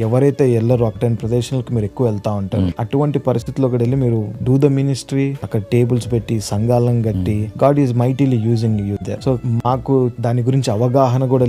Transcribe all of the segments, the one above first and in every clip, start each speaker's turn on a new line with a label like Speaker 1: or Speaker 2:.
Speaker 1: ఎవరైతే ఎల్లరో అక్కడైన ప్రదేశాలకు మీరు ఎక్కువ వెళ్తా ఉంటారు. అటువంటి పరిస్థితుల్లో కూడా వెళ్ళి మీరు డూ ద మినిస్ట్రీ, అక్కడ టేబుల్స్ పెట్టి సంఘాలను కట్టి God is mightily using you there. So మాకు దాని గురించి అవగాహన కూడా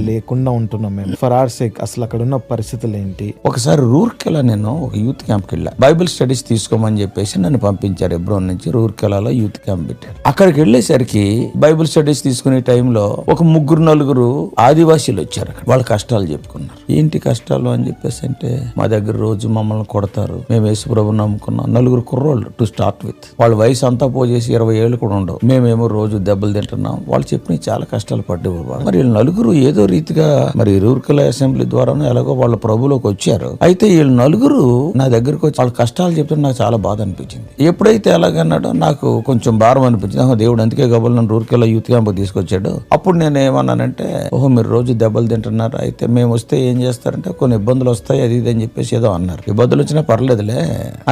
Speaker 1: లేకుండా ఉంటున్నాం మేము. ఫర్ ఆర్ సేక్ అసలు అక్కడ ఉన్న పరిస్థితులు ఏంటి?
Speaker 2: ఒకసారి రూర్కెలా నేను ఒక యూత్ క్యాంప్కి వెళ్ళా. బైబిల్ స్టడీస్ తీసుకోమని చెప్పేసి నన్ను పంపించారు. ఎబ్రోన్ నుంచి రూర్కెలాలో యూత్ క్యాంప్ పెట్టారు. అక్కడికి వెళ్ళేసరికి బైబిల్ స్టడీస్ తీసుకునే టైంలో ఒక 3-4 ఆదివాసీలు వచ్చారు. అక్కడ వాళ్ళ కష్టాలు చెప్పుకున్నారు. ఏంటి కష్టాలు అని చెప్పేసి అంటే, మా దగ్గర రోజు మమ్మల్ని కొడతారు, మేము యేసు ప్రభువుని నమ్ముకున్నాం. 4 కుర్రోళ్ళు టు స్టార్ట్ విత్. వాళ్ళ వయసు అంతా పోజేసి 20 ఏళ్ళు కూడా ఉండవు. మేమేమో రోజు దెబ్బలు తింటున్నాం. వాళ్ళు చెప్పిన చాలా కష్టాలు పడ్డేవారు. మరి వీళ్ళు 4 ఏదో రీతిగా మరి రూర్కెలా అసెంబ్లీ ద్వారానో ఎలాగో వాళ్ళ ప్రభులోకి వచ్చారు. అయితే వీళ్ళు 4 నా దగ్గరకు వచ్చి వాళ్ళ కష్టాలు చెప్తే నాకు చాలా బాధ అనిపించింది. ఎప్పుడైతే ఎలాగన్నాడో నాకు కొంచెం భారం అనిపించింది. దేవుడు అందుకే గబల్ నన్ను రూర్కెలా యూత్ క్యాంప్ తీసుకొచ్చాడు. అప్పుడు నేను ఏమన్నానంటే, ఓహో మీరు రోజు దెబ్బలు తింటున్నారు, అయితే మేము వస్తే ఏం చేస్తారంటే కొన్ని ఇబ్బందులు వస్తాయి అది ఇది అని చెప్పేసి ఏదో అన్నారు. ఇబ్బందులు వచ్చినా పర్లేదులే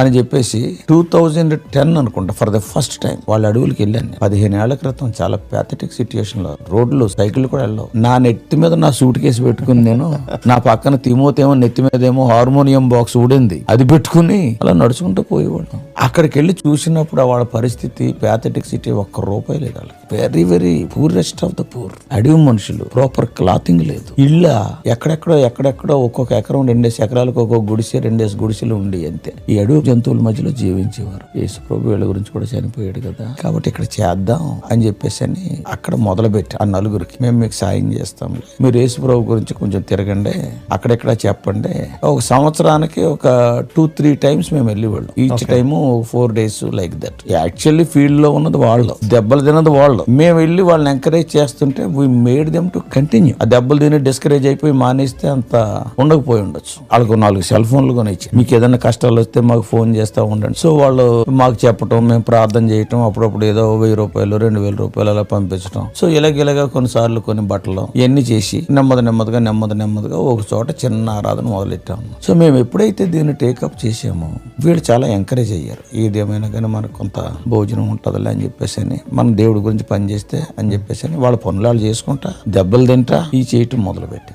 Speaker 2: అని చెప్పేసి 2010 అనుకుంటా ఫర్ ద ఫస్ట్ టైం వాళ్ళ అడవులకి వెళ్ళాను. 15 ఏళ్ల క్రితం చాలా ప్యాథటిక్ సిచ్యుయేషన్ లో రోడ్లు సైకిల్ కూడా వెళ్ళావు. నా నెత్తి మీద నా సూట్ కేసు పెట్టుకుని నేను, నా పక్కన తిమోతేమో నెత్తి మీద ఏమో హార్మోనియం బాక్స్ ఊడింది, అది పెట్టుకుని అలా నడుచుకుంటూ పోయేవాళ్ళం. అక్కడికి వెళ్ళి చూసినప్పుడు వాళ్ళ పరిస్థితి ప్యాథటిక్ సిటీ, ₹1 లేదు వాళ్ళకి. Very very poorest of the poor. అడవి మనుషులు, ప్రాపర్ క్లాతింగ్ లేదు, ఇళ్ళ ఎక్కడెక్కడో ఒక్కొక్క ఎకరం 2 ఎకరాలకు ఒక్కొక్క గుడిసె 2 గుడిసెలు ఉండి అంతే. ఈ అడవి జంతువుల మధ్యలో జీవించేవారు. యేసు ప్రభు వీళ్ళ గురించి కూడా చనిపోయాడు కదా, కాబట్టి ఇక్కడ చేద్దాం అని చెప్పేసి అని అక్కడ మొదలుపెట్టి ఆ 4కి మేము మీకు సాయం చేస్తాం, మీరు యేసు ప్రభు గురించి కొంచెం తిరగండి, అక్కడెక్కడ చెప్పండి. ఒక సంవత్సరానికి ఒక 2-3 టైమ్స్ మేము వెళ్ళి వెళ్ళాం. Each time 4 days like that. Actually field లో ఉన్నది వాళ్ళు, దెబ్బలు తిన్నది వాళ్ళు. మేము వెళ్ళి వాళ్ళని ఎంకరేజ్ చేస్తుంటే we made them to continue. ఆ దెబ్బలు తిని డిస్కరేజ్ అయిపోయి మానేస్తే అంత ఉండకపోయి ఉండొచ్చు. వాళ్ళకు 4 సెల్ ఫోన్లు కొనిచ్చి, మీకు ఏదైనా కష్టాలు వస్తే మాకు ఫోన్ చేస్తూ ఉండండి. సో వాళ్ళు మాకు చెప్పటం, మేము ప్రార్థన చేయటం, అప్పుడప్పుడు ఏదో ₹1000 ₹2000 అలా పంపించడం. సో ఇలాగ కొన్నిసార్లు కొన్ని బట్టలు ఇవన్నీ చేసి నెమ్మదిగా ఒక చోట చిన్న ఆరాధన మొదలెట్టాము. సో మేము ఎప్పుడైతే దీన్ని టేకప్ చేసామో వీళ్ళు చాలా ఎంకరేజ్ అయ్యారు. ఏదేమైనా కానీ మనకు కొంత భోజనం ఉంటుందిలే అని చెప్పేసి అని, మన దేవుడి గురించి పని చేస్తే అని చెప్పేసి అని వాళ్ళ పనులు చేసుకుంటా, దెబ్బలు తింటా ఈ చేయటం మొదలుపెట్టి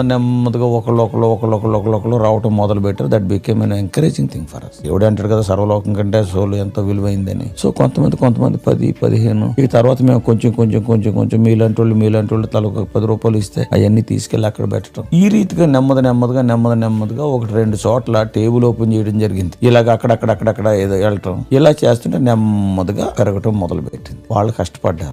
Speaker 2: నెమ్మదిగా ఒకళ్ళు రావటం మొదలు పెట్టారు. That became an encouraging thing for us. దేవుడు అంటాడు కదా, సర్వలోకం కంటే సోలు ఎంతో విలువైందని. సో కొంతమంది 10-15 ఈ తర్వాత మేము కొంచెం మీలాంటి వాళ్ళు తల ₹10 ఇస్తే అవన్నీ తీసుకెళ్లి అక్కడ పెట్టడం. ఈ రీతిగా నెమ్మదిగా 1-2 చోట్ల టేబుల్ ఓపెన్ చేయడం జరిగింది. ఇలాగ అక్కడ ఏదో వెళ్ళటం, ఇలా చేస్తుంటే నెమ్మదిగా పెరగటం మొదలు పెట్టింది. వాళ్ళు కష్టపడ్డారు.